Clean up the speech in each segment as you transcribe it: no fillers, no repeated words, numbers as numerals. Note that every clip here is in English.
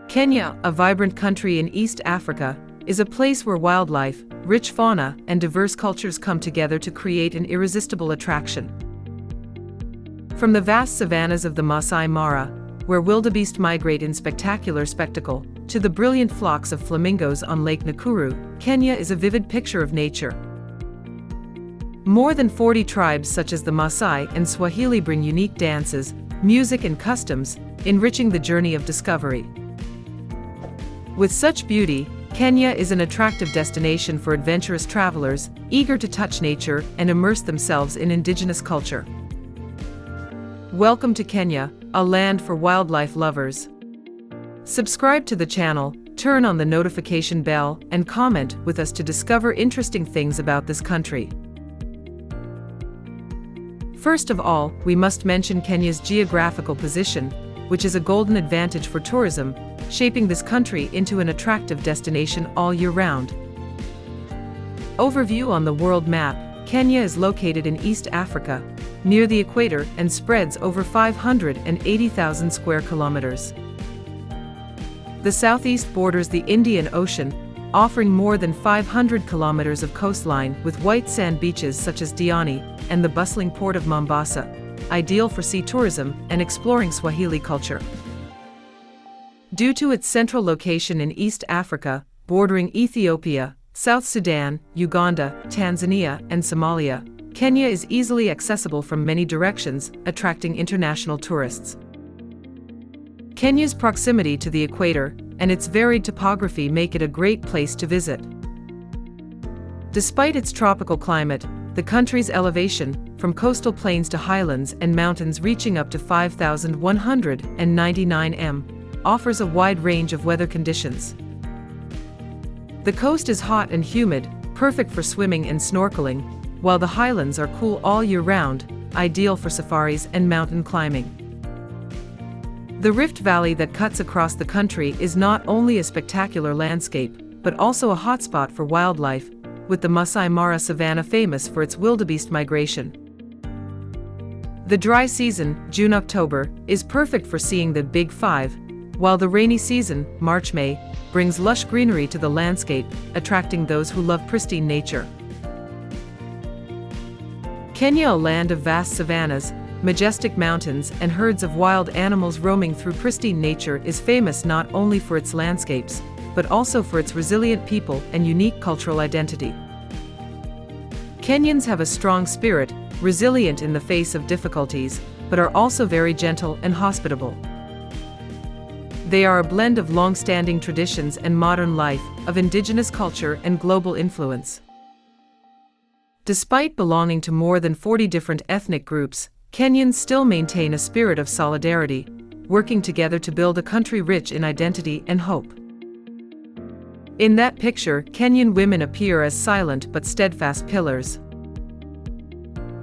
Kenya, a vibrant country in East Africa, is a place where wildlife, rich fauna, and diverse cultures come together to create an irresistible attraction. From the vast savannas of the Maasai Mara, where wildebeest migrate in spectacular spectacle, to the brilliant flocks of flamingos on Lake Nakuru, Kenya is a vivid picture of nature. More than 40 tribes such as the Maasai and Swahili bring unique dances, music and customs, enriching the journey of discovery. With such beauty, Kenya is an attractive destination for adventurous travelers, eager to touch nature and immerse themselves in indigenous culture. Welcome to Kenya, a land for wildlife lovers. Subscribe to the channel, turn on the notification bell, and comment with us to discover interesting things about this country. First of all, we must mention Kenya's geographical position, which is a golden advantage for tourism, shaping this country into an attractive destination all year round. Overview on the world map: Kenya is located in East Africa, near the equator, and spreads over 580,000 square kilometers. The southeast borders the Indian Ocean, offering more than 500 kilometers of coastline with white sand beaches such as Diani and the bustling port of Mombasa, ideal for sea tourism and exploring Swahili culture. Due to its central location in East Africa, bordering Ethiopia, South Sudan, Uganda, Tanzania, and Somalia, Kenya is easily accessible from many directions, attracting international tourists. Kenya's proximity to the equator and its varied topography make it a great place to visit. Despite its tropical climate, the country's elevation, from coastal plains to highlands and mountains reaching up to 5,199 m, offers a wide range of weather conditions. The coast is hot and humid, perfect for swimming and snorkeling, while the highlands are cool all year round, ideal for safaris and mountain climbing. The Rift Valley that cuts across the country is not only a spectacular landscape, but also a hotspot for wildlife, with the Maasai Mara savanna famous for its wildebeest migration. The dry season, June-October, is perfect for seeing the Big Five, while the rainy season, March-May, brings lush greenery to the landscape, attracting those who love pristine nature. Kenya, a land of vast savannas, majestic mountains, and herds of wild animals roaming through pristine nature, is famous not only for its landscapes, but also for its resilient people and unique cultural identity. Kenyans have a strong spirit, resilient in the face of difficulties, but are also very gentle and hospitable. They are a blend of long-standing traditions and modern life, of indigenous culture and global influence. Despite belonging to more than 40 different ethnic groups, Kenyans still maintain a spirit of solidarity, working together to build a country rich in identity and hope. In that picture, Kenyan women appear as silent but steadfast pillars.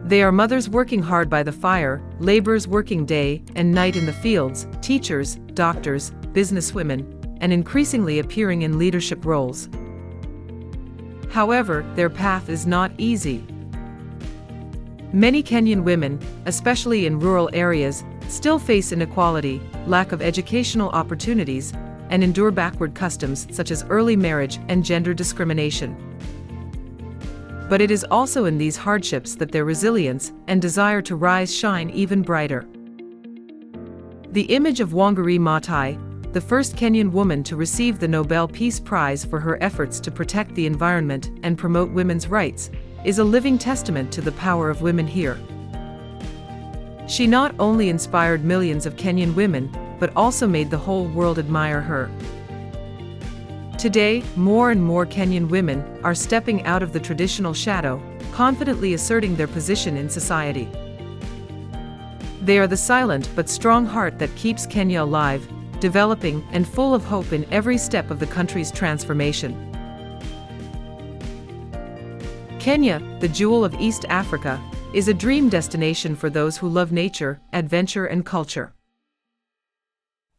They are mothers working hard by the fire, laborers working day and night in the fields, teachers, doctors, businesswomen, and increasingly appearing in leadership roles. However, their path is not easy. Many Kenyan women, especially in rural areas, still face inequality, lack of educational opportunities, and endure backward customs such as early marriage and gender discrimination. But it is also in these hardships that their resilience and desire to rise shine even brighter. The image of Wangari Maathai, the first Kenyan woman to receive the Nobel Peace Prize for her efforts to protect the environment and promote women's rights, is a living testament to the power of women here. She not only inspired millions of Kenyan women, but also made the whole world admire her. Today, more and more Kenyan women are stepping out of the traditional shadow, confidently asserting their position in society. They are the silent but strong heart that keeps Kenya alive, developing, and full of hope in every step of the country's transformation. Kenya, the jewel of East Africa, is a dream destination for those who love nature, adventure, and culture.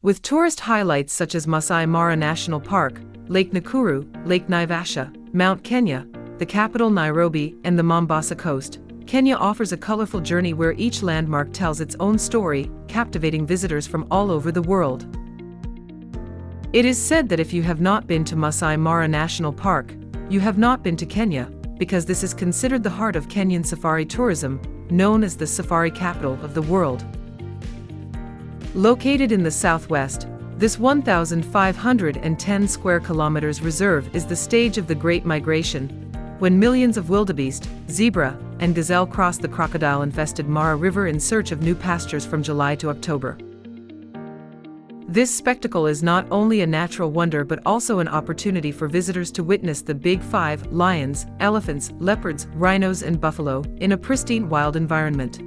With tourist highlights such as Maasai Mara National Park, Lake Nakuru, Lake Naivasha, Mount Kenya, the capital Nairobi, and the Mombasa coast, Kenya offers a colorful journey where each landmark tells its own story, captivating visitors from all over the world. It is said that if you have not been to Maasai Mara National Park, you have not been to Kenya, because this is considered the heart of Kenyan safari tourism, known as the safari capital of the world. Located in the southwest, this 1,510 square kilometers reserve is the stage of the Great Migration, when millions of wildebeest, zebra, and gazelle cross the crocodile-infested Mara River in search of new pastures from July to October. This spectacle is not only a natural wonder but also an opportunity for visitors to witness the Big Five: lions, elephants, leopards, rhinos, and buffalo in a pristine wild environment.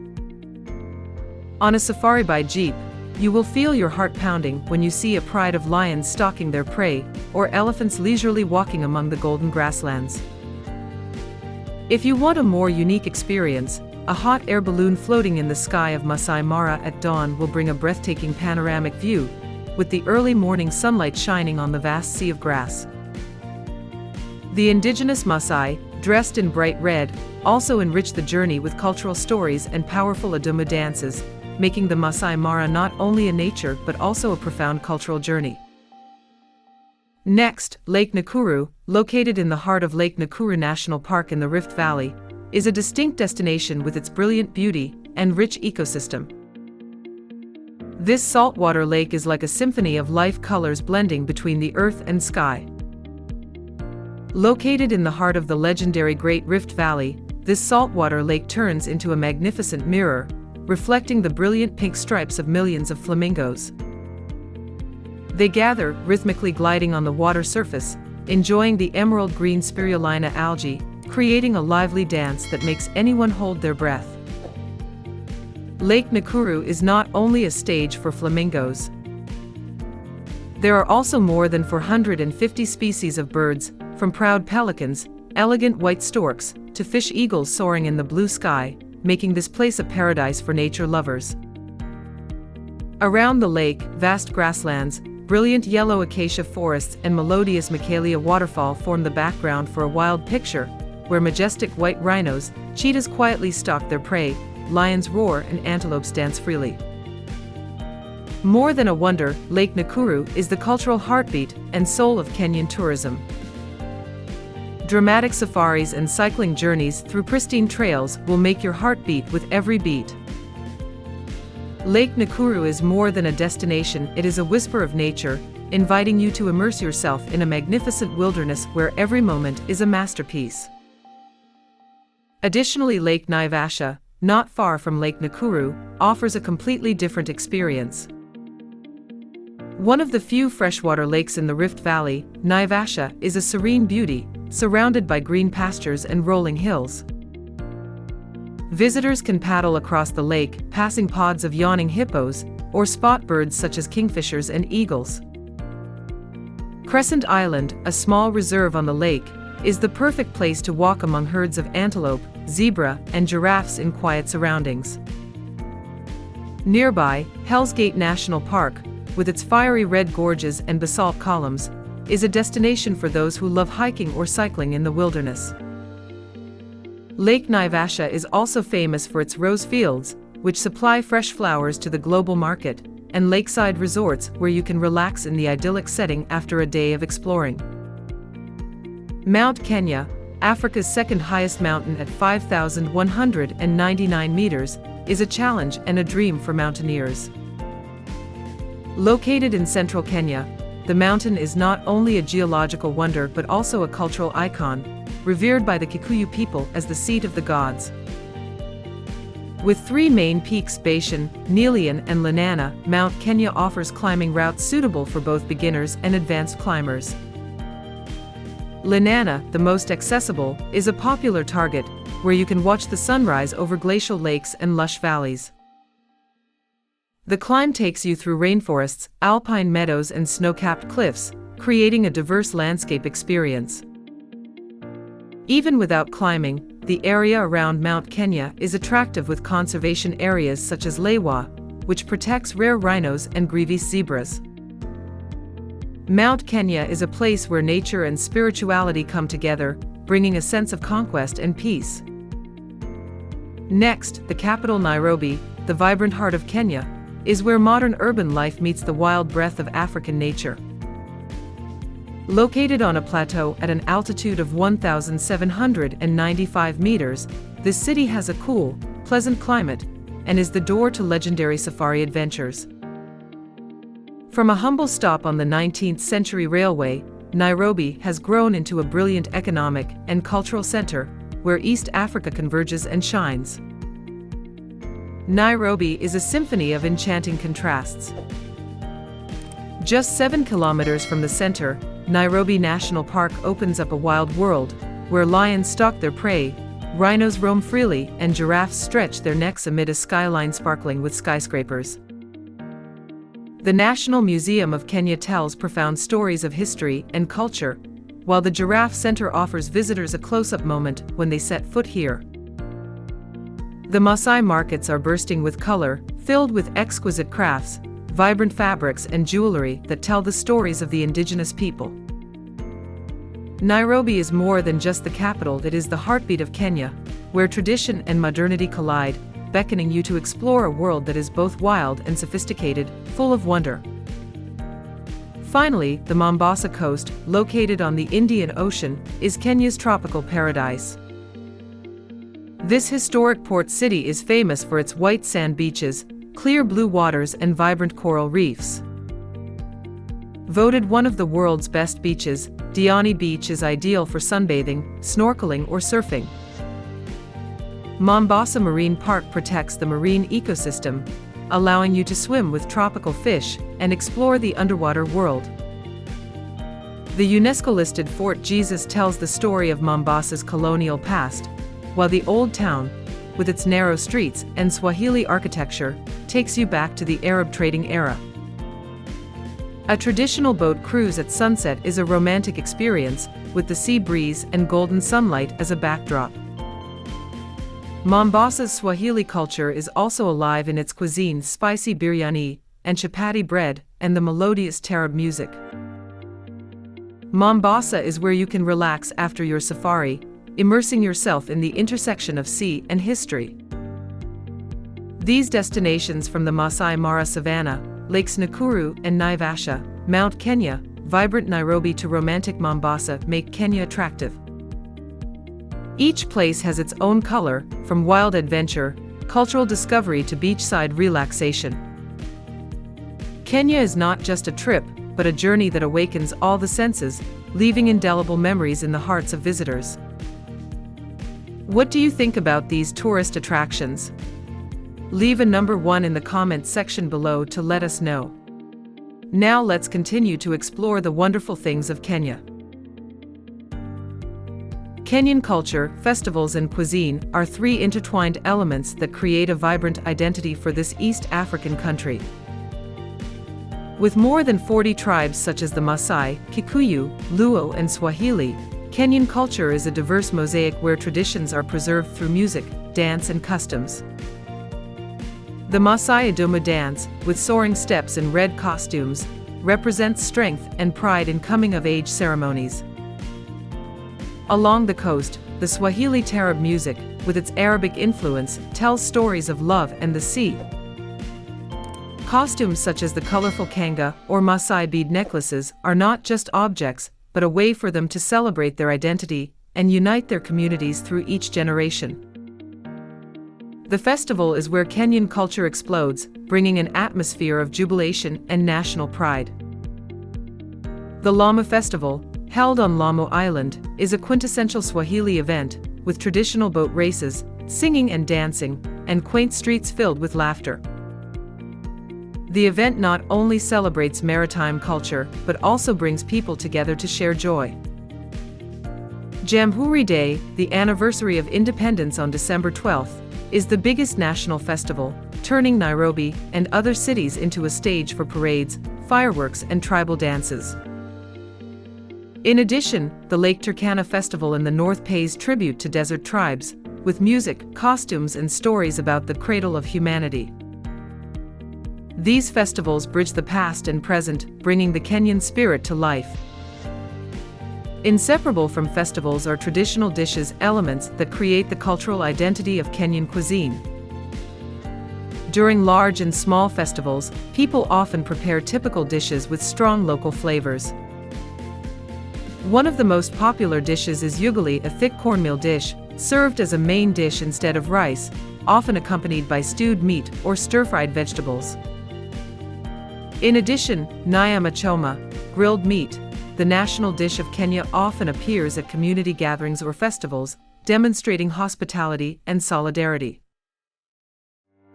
On a safari by jeep, you will feel your heart pounding when you see a pride of lions stalking their prey, or elephants leisurely walking among the golden grasslands. If you want a more unique experience, a hot air balloon floating in the sky of Maasai Mara at dawn will bring a breathtaking panoramic view, with the early morning sunlight shining on the vast sea of grass. The indigenous Maasai, dressed in bright red, also enrich the journey with cultural stories and powerful Adumu dances, making the Maasai Mara not only a nature but also a profound cultural journey. Next, Lake Nakuru, located in the heart of Lake Nakuru National Park in the Rift Valley, is a distinct destination with its brilliant beauty and rich ecosystem. This saltwater lake is like a symphony of life colors blending between the earth and sky. Located in the heart of the legendary Great Rift Valley, this saltwater lake turns into a magnificent mirror, reflecting the brilliant pink stripes of millions of flamingos. They gather, rhythmically gliding on the water surface, enjoying the emerald green spirulina algae, creating a lively dance that makes anyone hold their breath. Lake Nakuru is not only a stage for flamingos. There are also more than 450 species of birds, from proud pelicans, elegant white storks, to fish eagles soaring in the blue sky, making this place a paradise for nature lovers. Around the lake, vast grasslands, brilliant yellow acacia forests, and melodious Michaelia waterfall form the background for a wild picture, where majestic white rhinos, cheetahs quietly stalk their prey, lions roar, and antelopes dance freely. More than a wonder, Lake Nakuru is the cultural heartbeat and soul of Kenyan tourism. Dramatic safaris and cycling journeys through pristine trails will make your heart beat with every beat. Lake Nakuru is more than a destination, it is a whisper of nature, inviting you to immerse yourself in a magnificent wilderness where every moment is a masterpiece. Additionally, Lake Naivasha, not far from Lake Nakuru, offers a completely different experience. One of the few freshwater lakes in the Rift Valley, Naivasha is a serene beauty, surrounded by green pastures and rolling hills. Visitors can paddle across the lake, passing pods of yawning hippos, or spot birds such as kingfishers and eagles. Crescent Island, a small reserve on the lake, is the perfect place to walk among herds of antelope, zebra, and giraffes in quiet surroundings. Nearby, Hell's Gate National Park, with its fiery red gorges and basalt columns, is a destination for those who love hiking or cycling in the wilderness. Lake Naivasha is also famous for its rose fields, which supply fresh flowers to the global market, and lakeside resorts where you can relax in the idyllic setting after a day of exploring. Mount Kenya, Africa's second highest mountain at 5,199 meters, is a challenge and a dream for mountaineers. Located in central Kenya, the mountain is not only a geological wonder but also a cultural icon, revered by the Kikuyu people as the seat of the gods. With three main peaks, Bashan, Nelian, and Lenana, Mount Kenya offers climbing routes suitable for both beginners and advanced climbers. Lenana, the most accessible, is a popular target, where you can watch the sunrise over glacial lakes and lush valleys. The climb takes you through rainforests, alpine meadows, and snow-capped cliffs, creating a diverse landscape experience. Even without climbing, the area around Mount Kenya is attractive with conservation areas such as Lewa, which protects rare rhinos and Grevy's zebras. Mount Kenya is a place where nature and spirituality come together, bringing a sense of conquest and peace. Next, the capital Nairobi, the vibrant heart of Kenya, is where modern urban life meets the wild breath of African nature. Located on a plateau at an altitude of 1,795 meters, this city has a cool, pleasant climate and is the door to legendary safari adventures. From a humble stop on the 19th century railway, Nairobi has grown into a brilliant economic and cultural center where East Africa converges and shines. Nairobi is a symphony of enchanting contrasts. Just 7 kilometers from the center, Nairobi National Park opens up a wild world where lions stalk their prey, rhinos roam freely, and giraffes stretch their necks amid a skyline sparkling with skyscrapers. The National Museum of Kenya tells profound stories of history and culture, while the Giraffe Center offers visitors a close-up moment when they set foot here. The Maasai markets are bursting with color, filled with exquisite crafts, vibrant fabrics and jewelry that tell the stories of the indigenous people. Nairobi is more than just the capital, it is the heartbeat of Kenya, where tradition and modernity collide, beckoning you to explore a world that is both wild and sophisticated, full of wonder. Finally, the Mombasa coast, located on the Indian Ocean, is Kenya's tropical paradise. This historic port city is famous for its white sand beaches, clear blue waters and vibrant coral reefs. Voted one of the world's best beaches, Diani Beach is ideal for sunbathing, snorkeling or surfing. Mombasa Marine Park protects the marine ecosystem, allowing you to swim with tropical fish and explore the underwater world. The UNESCO-listed Fort Jesus tells the story of Mombasa's colonial past, while the Old Town, with its narrow streets and Swahili architecture, takes you back to the Arab trading era. A traditional boat cruise at sunset is a romantic experience, with the sea breeze and golden sunlight as a backdrop. Mombasa's Swahili culture is also alive in its cuisine, spicy biryani and chapati bread, and the melodious taarab music. Mombasa is where you can relax after your safari, immersing yourself in the intersection of sea and history. These destinations, from the Maasai Mara savanna, Lakes Nakuru and Naivasha, Mount Kenya, vibrant Nairobi to romantic Mombasa, make Kenya attractive. Each place has its own color, from wild adventure, cultural discovery to beachside relaxation. Kenya is not just a trip, but a journey that awakens all the senses, leaving indelible memories in the hearts of visitors. What do you think about these tourist attractions? Leave a number 1 in the comments section below to let us know. Now let's continue to explore the wonderful things of Kenya. Kenyan culture, festivals and cuisine are 3 intertwined elements that create a vibrant identity for this East African country. With more than 40 tribes such as the Maasai, Kikuyu, Luo and Swahili, Kenyan culture is a diverse mosaic where traditions are preserved through music, dance and customs. The Maasai Adumu dance, with soaring steps and red costumes, represents strength and pride in coming-of-age ceremonies. Along the coast, the Swahili taarab music, with its Arabic influence, tells stories of love and the sea. Costumes such as the colorful kanga or Maasai bead necklaces are not just objects, but a way for them to celebrate their identity and unite their communities through each generation. The festival is where Kenyan culture explodes, bringing an atmosphere of jubilation and national pride. The Lamu Festival, held on Lamu Island, is a quintessential Swahili event, with traditional boat races, singing and dancing, and quaint streets filled with laughter. The event not only celebrates maritime culture, but also brings people together to share joy. Jamhuri Day, the anniversary of independence on December 12th, is the biggest national festival, turning Nairobi and other cities into a stage for parades, fireworks and tribal dances. In addition, the Lake Turkana Festival in the north pays tribute to desert tribes, with music, costumes and stories about the cradle of humanity. These festivals bridge the past and present, bringing the Kenyan spirit to life. Inseparable from festivals are traditional dishes, elements that create the cultural identity of Kenyan cuisine. During large and small festivals, people often prepare typical dishes with strong local flavors. One of the most popular dishes is ugali, a thick cornmeal dish, served as a main dish instead of rice, often accompanied by stewed meat or stir-fried vegetables. In addition, nyama choma, grilled meat, the national dish of Kenya, often appears at community gatherings or festivals, demonstrating hospitality and solidarity.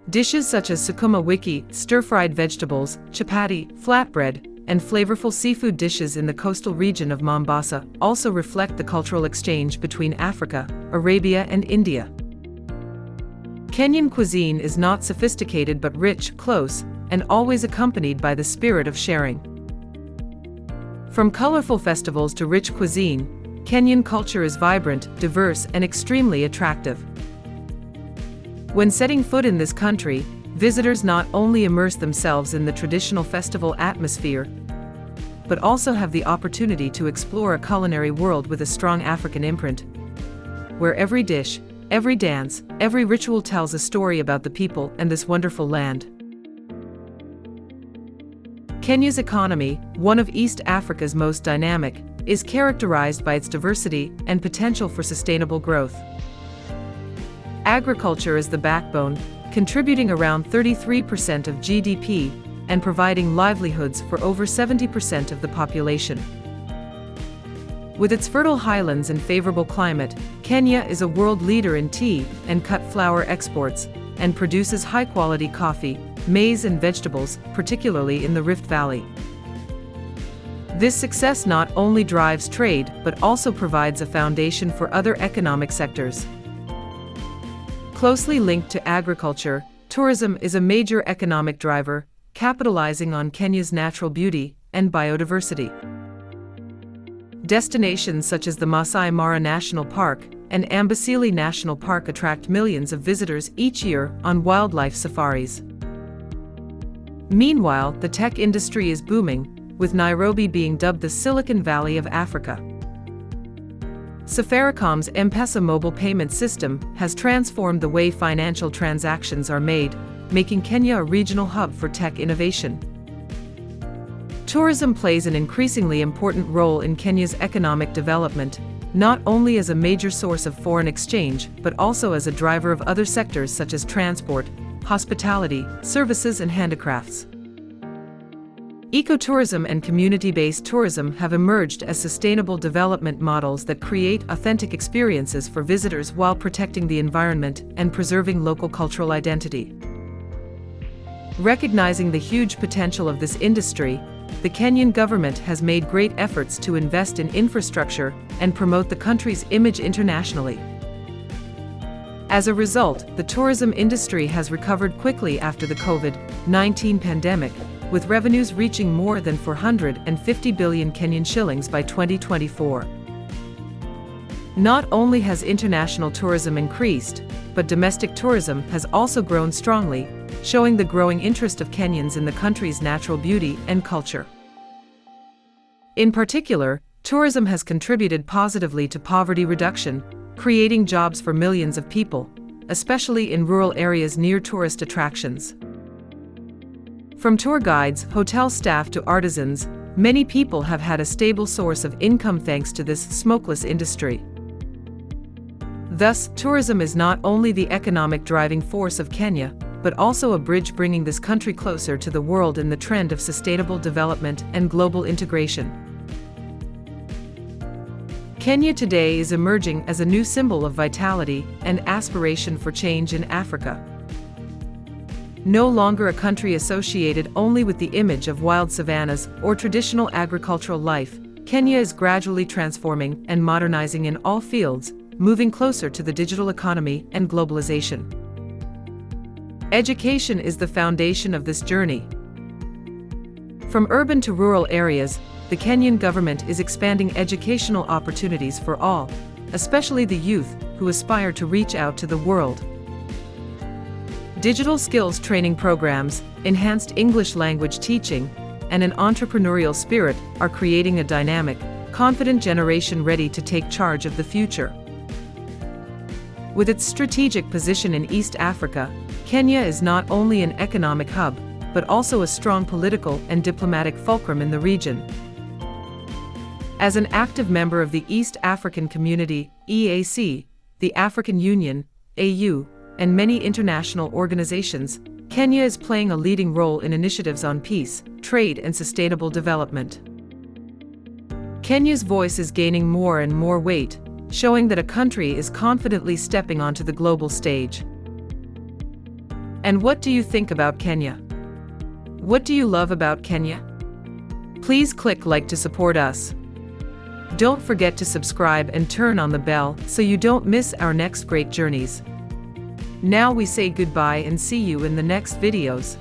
Dishes such as sukuma wiki, stir-fried vegetables, chapati, flatbread, and flavorful seafood dishes in the coastal region of Mombasa also reflect the cultural exchange between Africa, Arabia, and India. Kenyan cuisine is not sophisticated but rich, close, and always accompanied by the spirit of sharing. From colorful festivals to rich cuisine, Kenyan culture is vibrant, diverse, and extremely attractive. When setting foot in this country, visitors not only immerse themselves in the traditional festival atmosphere, but also have the opportunity to explore a culinary world with a strong African imprint, where every dish, every dance, every ritual tells a story about the people and this wonderful land. Kenya's economy, one of East Africa's most dynamic, is characterized by its diversity and potential for sustainable growth. Agriculture is the backbone, contributing around 33% of GDP and providing livelihoods for over 70% of the population. With its fertile highlands and favorable climate, Kenya is a world leader in tea and cut flower exports, and produces high-quality coffee, maize and vegetables, particularly in the Rift Valley. This success not only drives trade but also provides a foundation for other economic sectors. Closely linked to agriculture, tourism is a major economic driver, capitalizing on Kenya's natural beauty and biodiversity. Destinations such as the Maasai Mara National Park and Amboseli National Park attract millions of visitors each year on wildlife safaris. Meanwhile, the tech industry is booming, with Nairobi being dubbed the Silicon Valley of Africa. Safaricom's M-Pesa mobile payment system has transformed the way financial transactions are made, making Kenya a regional hub for tech innovation. Tourism plays an increasingly important role in Kenya's economic development, not only as a major source of foreign exchange but also as a driver of other sectors such as transport, hospitality, services, and handicrafts. Ecotourism and community-based tourism have emerged as sustainable development models that create authentic experiences for visitors while protecting the environment and preserving local cultural identity. Recognizing the huge potential of this industry, the Kenyan government has made great efforts to invest in infrastructure and promote the country's image internationally. As a result, the tourism industry has recovered quickly after the COVID-19 pandemic, with revenues reaching more than 450 billion Kenyan shillings by 2024. Not only has international tourism increased, but domestic tourism has also grown strongly, showing the growing interest of Kenyans in the country's natural beauty and culture. In particular, tourism has contributed positively to poverty reduction, creating jobs for millions of people, especially in rural areas near tourist attractions. From tour guides, hotel staff to artisans, many people have had a stable source of income thanks to this smokeless industry. Thus, tourism is not only the economic driving force of Kenya, but also a bridge bringing this country closer to the world in the trend of sustainable development and global integration. Kenya today is emerging as a new symbol of vitality and aspiration for change in Africa. No longer a country associated only with the image of wild savannas or traditional agricultural life, Kenya is gradually transforming and modernizing in all fields, moving closer to the digital economy and globalization. Education is the foundation of this journey. From urban to rural areas, the Kenyan government is expanding educational opportunities for all, especially the youth who aspire to reach out to the world. Digital skills training programs, enhanced English language teaching, and an entrepreneurial spirit are creating a dynamic, confident generation ready to take charge of the future. With its strategic position in East Africa, Kenya is not only an economic hub, but also a strong political and diplomatic fulcrum in the region. As an active member of the East African Community, EAC, the African Union, AU, and many international organizations, Kenya is playing a leading role in initiatives on peace, trade, and sustainable development. Kenya's voice is gaining more and more weight, showing that a country is confidently stepping onto the global stage. And what do you think about Kenya? What do you love about Kenya? Please click like to support us. Don't forget to subscribe and turn on the bell so you don't miss our next great journeys. Now we say goodbye and see you in the next videos.